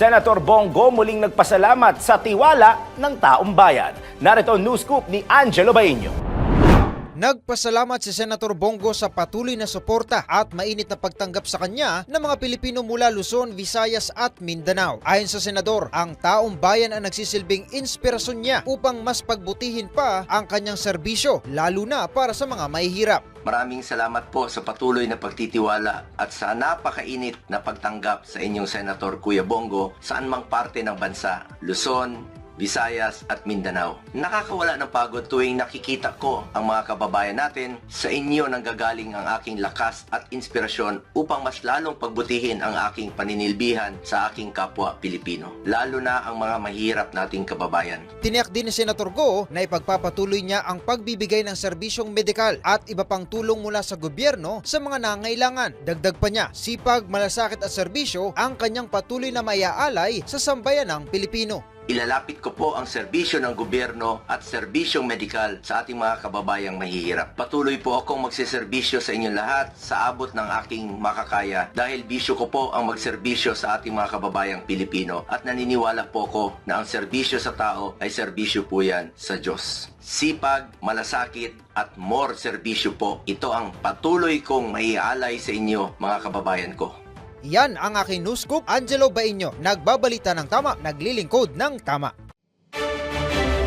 Senator Bongo muling nagpasalamat sa tiwala ng taong bayan. Narito ang news scoop ni Angelo Baeño. Nagpasalamat si Senator Bongo sa patuloy na suporta at mainit na pagtanggap sa kanya ng mga Pilipino mula Luzon, Visayas at Mindanao. Ayon sa Senador, ang taong bayan ang nagsisilbing inspirasyon niya upang mas pagbutihin pa ang kanyang serbisyo, lalo na para sa mga mahihirap. Maraming salamat po sa patuloy na pagtitiwala at sa napakainit na pagtanggap sa inyong Senator Kuya Bongo saan mang parte ng bansa, Luzon, Visayas at Mindanao. Nakakawala ng pagod tuwing nakikita ko ang mga kababayan natin. Sa inyo nanggagaling ang aking lakas at inspirasyon upang mas lalong pagbutihin ang aking paninilbihan sa aking kapwa Pilipino, lalo na ang mga mahirap nating kababayan. Tiniyak din ni Senator Go na ipagpapatuloy niya ang pagbibigay ng serbisyong medikal at iba pang tulong mula sa gobyerno sa mga nangailangan. Dagdag pa niya, sipag, malasakit at serbisyo ang kanyang patuloy na maiaalay sa sambayan ng Pilipino. Ilalapit ko po ang serbisyo ng gobyerno at serbisyong medikal sa ating mga kababayang mahihirap. Patuloy po akong magseserbisyo sa inyong lahat sa abot ng aking makakaya dahil bisyo ko po ang magserbisyo sa ating mga kababayang Pilipino at naniniwala po ko na ang serbisyo sa tao ay serbisyo po yan sa Diyos. Sipag, malasakit at more serbisyo po. Ito ang patuloy kong maiaalay sa inyo mga kababayan ko. Yan ang aking news scoop. Angelo Baeño, nagbabalita ng tama, naglilingkod ng tama.